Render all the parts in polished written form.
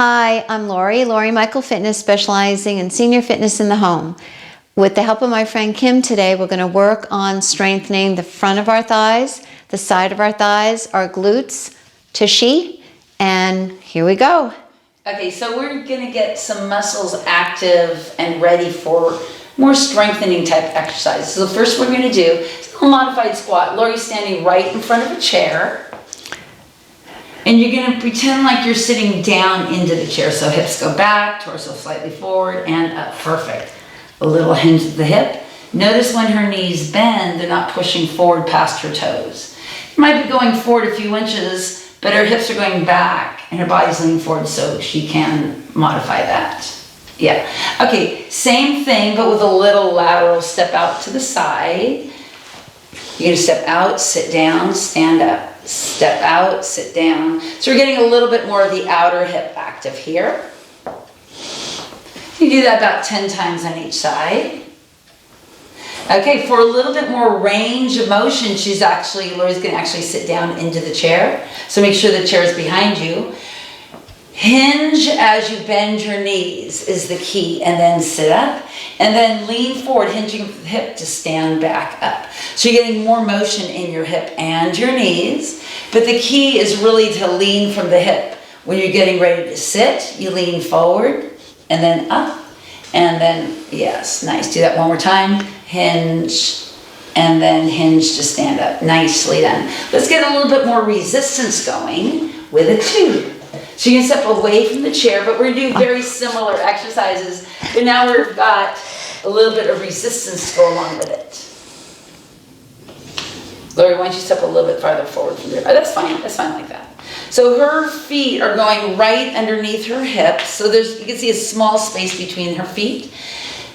Hi, I'm Lori Michael Fitness, specializing in senior fitness in the home. With the help of my friend Kim today, we're going to work on strengthening the front of our thighs, the side of our thighs, our glutes, tushy, and here we go. Okay, so we're going to get some muscles active and ready for more strengthening type exercises. So the first we're going to do is a modified squat. Lori's standing right in front of a chair. And you're going to pretend like you're sitting down into the chair. So hips go back, torso slightly forward and up. Perfect. A little hinge at the hip. Notice when her knees bend, they're not pushing forward past her toes. You might be going forward a few inches, but her hips are going back and her body's leaning forward so she can modify that. Yeah. Okay, same thing, but with a little lateral step out to the side. You're going to step out, sit down, stand up. Step out, sit down. So we're getting a little bit more of the outer hip active here. You do that about 10 times on each side. Okay, for a little bit more range of motion, Lori's going to actually sit down into the chair. So make sure the chair is behind you. Hinge as you bend your knees is the key, and then sit up, and then lean forward, hinging the hip to stand back up. So you're getting more motion in your hip and your knees, but the key is really to lean from the hip. When you're getting ready to sit, you lean forward, and then up, and then, yes, nice. Do that one more time. Hinge, and then hinge to stand up. Nicely done. Let's get a little bit more resistance going with a tube. So you can step away from the chair, but we're going to do very similar exercises. But now we've got a little bit of resistance to go along with it. Lori, why don't you step a little bit farther forward from there? Oh, that's fine like that. So her feet are going right underneath her hips. So you can see a small space between her feet.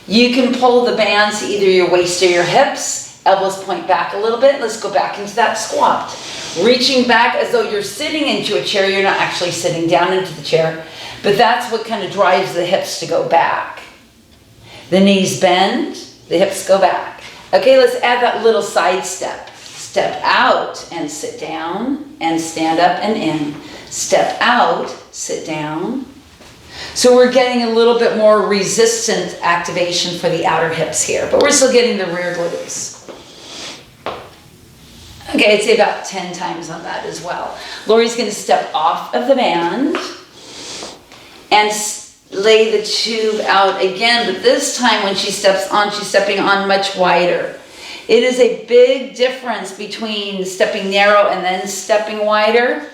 You can pull the bands to either your waist or your hips. Elbows point back a little bit. Let's go back into that squat. Reaching back as though you're sitting into a chair. You're not actually sitting down into the chair, but that's what kind of drives the hips to go back. The knees bend, the hips go back. Okay, let's add that little side step. Step out and sit down and stand up and in. Step out, sit down. So we're getting a little bit more resistant activation for the outer hips here, but we're still getting the rear glutes. Okay, I'd say about 10 times on that as well. Lori's going to step off of the band and lay the tube out again, but this time when she steps on, she's stepping on much wider. It is a big difference between stepping narrow and then stepping wider,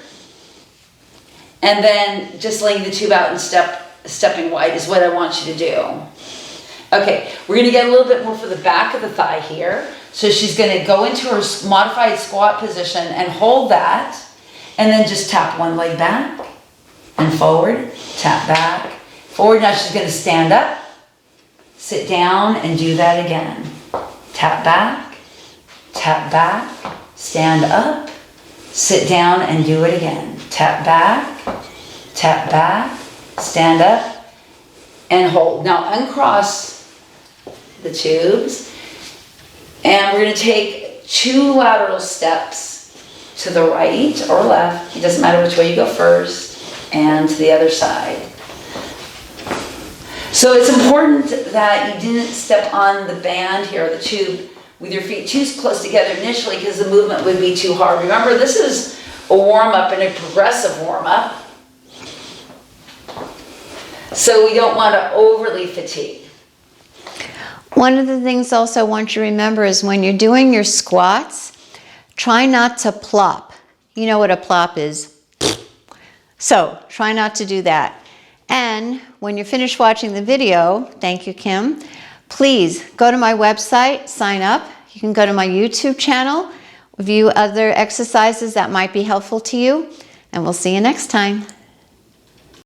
and then just laying the tube out and stepping wide is what I want you to do. Okay, we're going to get a little bit more for the back of the thigh here. So she's going to go into her modified squat position and hold that, and then just tap one leg back and forward, tap back, forward. Now she's going to stand up, sit down, and do that again. Tap back, stand up, sit down, and do it again. Tap back, stand up, and hold. Now uncross the tubes. And we're going to take 2 lateral steps to the right or left. It doesn't matter which way you go first. And to the other side. So it's important that you didn't step on the band here, the tube, with your feet too close together initially because the movement would be too hard. Remember, this is a warm-up and a progressive warm-up. So we don't want to overly fatigue. One of the things also I want you to remember is when you're doing your squats, try not to plop. You know what a plop is. So try not to do that. And when you're finished watching the video, thank you, Kim, please go to my website, sign up. You can go to my YouTube channel, view other exercises that might be helpful to you, and we'll see you next time.